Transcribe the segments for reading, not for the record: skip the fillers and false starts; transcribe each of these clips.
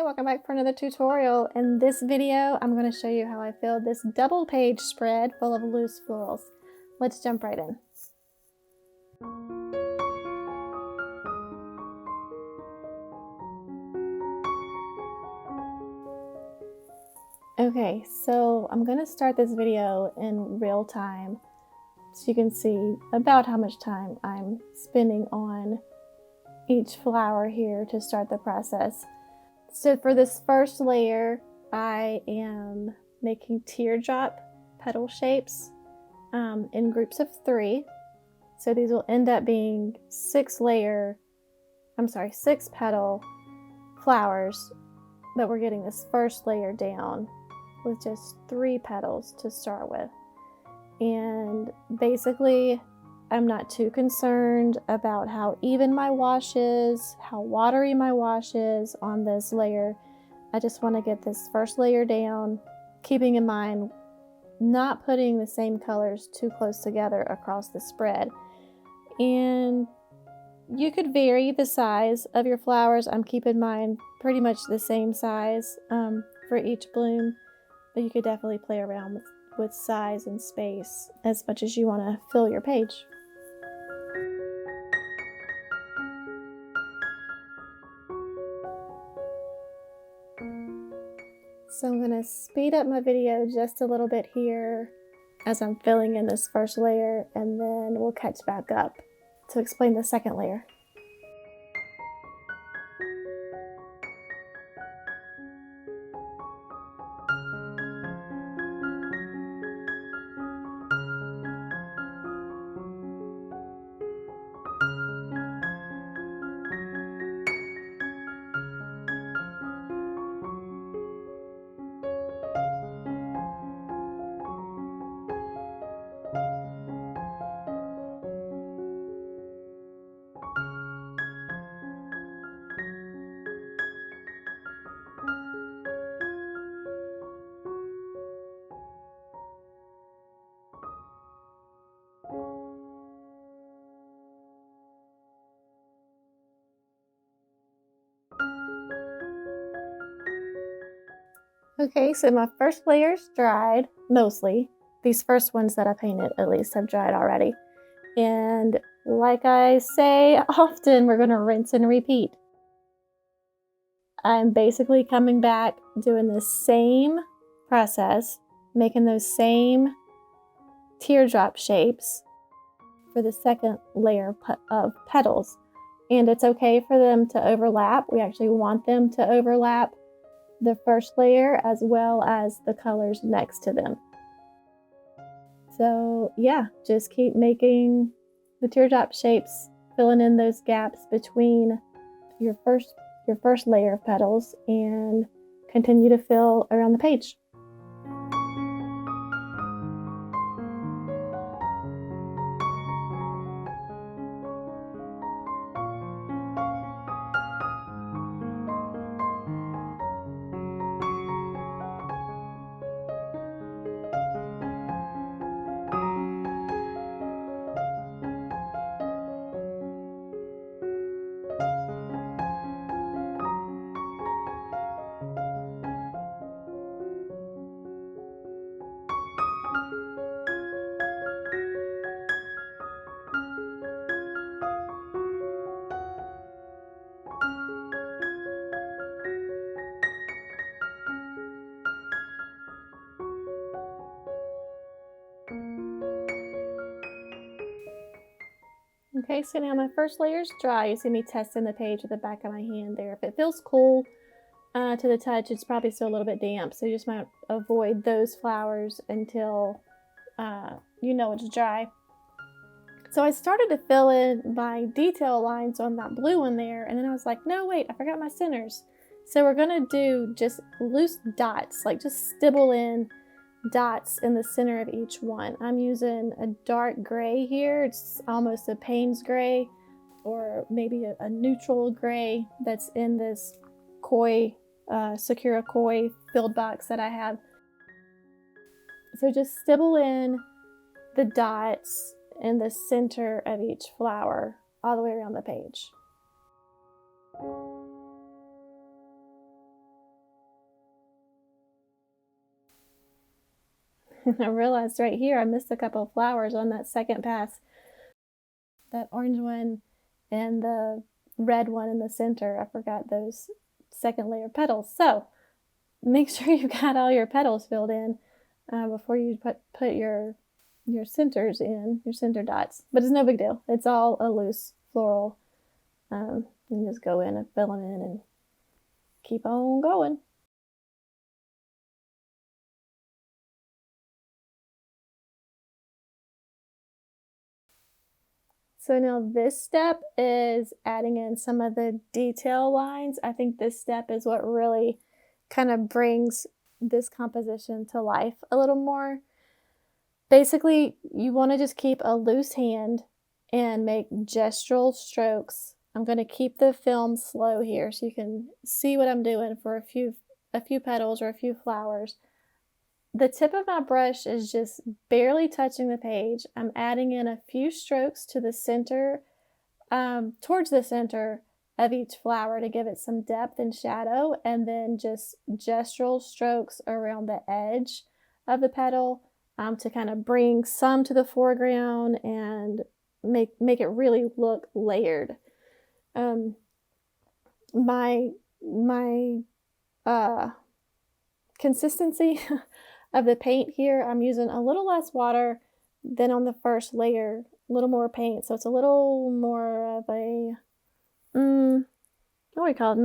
welcome back for another tutorial. In this video, I'm going to show you how I filled this double page spread full of loose florals. Let's jump right in. Okay, so I'm going to start this video in real time so you can see about how much time I'm spending on each flower here to start the process. So for this first layer, I am making teardrop petal shapes in groups of 3. So these will end up being 6 petal flowers, but we're getting this first layer down with just 3 petals to start with. And basically, I'm not too concerned about how even my wash is, how watery my wash is on this layer. I just want to get this first layer down, keeping in mind not putting the same colors too close together across the spread. And you could vary the size of your flowers. I'm keeping mine pretty much the same size for each bloom, but you could definitely play around with size and space as much as you want to fill your page. So I'm going to speed up my video just a little bit here as I'm filling in this first layer, and then we'll catch back up to explain the second layer. Okay, so my first layer's dried, mostly. These first ones that I painted, at least, have dried already. And like I say often, we're going to rinse and repeat. I'm basically coming back, doing the same process, making those same teardrop shapes for the second layer of petals. And it's okay for them to overlap. We actually want them to overlap the first layer as well as the colors next to them. So yeah, just keep making the teardrop shapes, filling in those gaps between your first layer of petals, and continue to fill around the page. Okay, so now my first layer is dry. You see me testing the page with the back of my hand there. If it feels cool to the touch, it's probably still a little bit damp, so you just might avoid those flowers until you know it's dry. So I started to fill in my detail lines on that blue one there, and then I was like, no, wait, I forgot my centers. So we're gonna do just loose dots, like just stipple in dots in the center of each one. I'm using a dark gray here. It's almost a Payne's gray, or maybe a neutral gray that's in this koi, Sakura koi filled box that I have. So just stipple in the dots in the center of each flower all the way around the page. I realized right here I missed a couple of flowers on that second pass. That orange one and the red one in the center. I forgot those second layer petals. So make sure you've got all your petals filled in before you put your centers in, your center dots. But it's no big deal. It's all a loose floral. You just go in and fill them in and keep on going. So now this step is adding in some of the detail lines. I think this step is what really kind of brings this composition to life a little more. Basically, you want to just keep a loose hand and make gestural strokes. I'm going to keep the film slow here so you can see what I'm doing for a few petals or a few flowers. The tip of my brush is just barely touching the page. I'm adding in a few strokes to the center, towards the center of each flower to give it some depth and shadow, and then just gestural strokes around the edge of the petal to kind of bring some to the foreground and make it really look layered. My consistency of the paint here, I'm using a little less water than on the first layer, a little more paint, so it's a little more of a, what do we call it?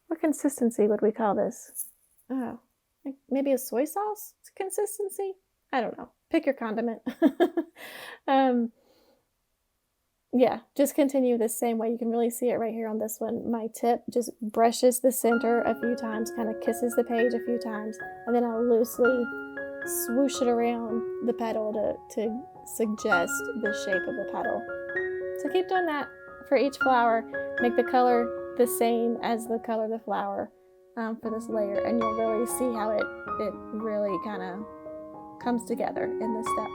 What consistency would we call this? Oh, maybe a soy sauce consistency? I don't know. Pick your condiment. Yeah, just continue the same way. You can really see it right here on this one. My tip just brushes the center a few times, kind of kisses the page a few times, and then I'll loosely swoosh it around the petal to suggest the shape of the petal. So keep doing that for each flower. Make the color the same as the color of the flower for this layer, and you'll really see how it really kind of comes together in this step.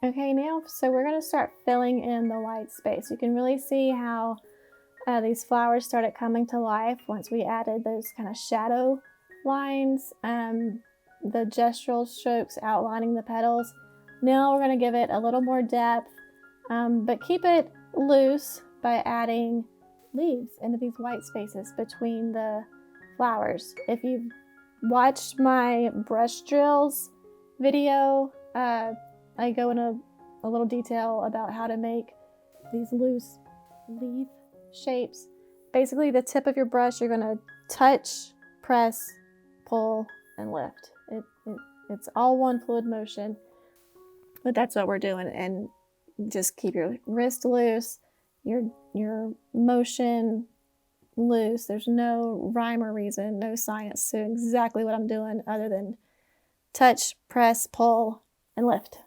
Okay, now, so we're going to start filling in the white space. You can really see how these flowers started coming to life once we added those kind of shadow lines, the gestural strokes outlining the petals. Now we're going to give it a little more depth, but keep it loose by adding leaves into these white spaces between the flowers. If you've watched my brush drills video, I go in a little detail about how to make these loose leaf shapes. Basically, the tip of your brush, you're going to touch, press, pull, and lift. It's all one fluid motion, but that's what we're doing. And just keep your wrist loose, your motion loose. There's no rhyme or reason, no science to exactly what I'm doing other than touch, press, pull, and lift.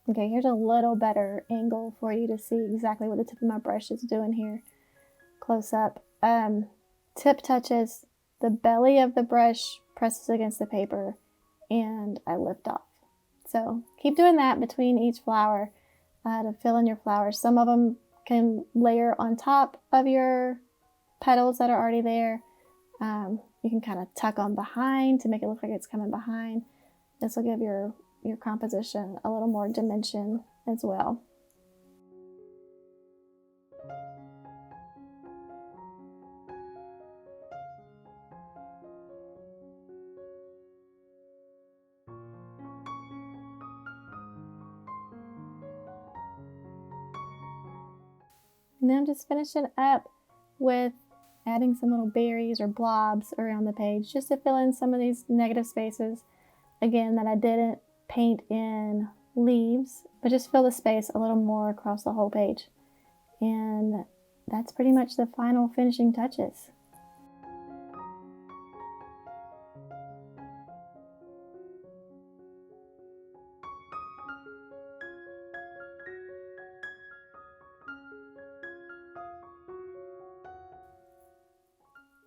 Okay, here's a little better angle for you to see exactly what the tip of my brush is doing here. Close up. Tip touches, the belly of the brush presses against the paper, and I lift off. So keep doing that between each flower. to fill in your flowers. Some of them can layer on top of your petals that are already there. You can kind of tuck on behind to make it look like it's coming behind. This will give your composition a little more dimension as well. And then I'm just finishing up with adding some little berries or blobs around the page just to fill in some of these negative spaces. Again, that I didn't paint in leaves, but just fill the space a little more across the whole page. And that's pretty much the final finishing touches.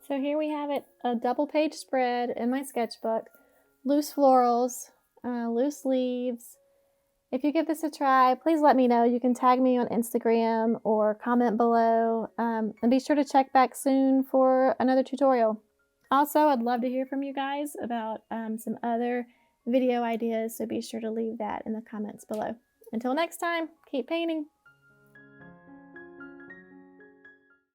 So here we have it, a double page spread in my sketchbook, loose florals, loose leaves. If you give this a try, please let me know. You can tag me on Instagram or comment below, and be sure to check back soon for another tutorial. Also, I'd love to hear from you guys about some other video ideas, so be sure to leave that in the comments below. Until next time, keep painting.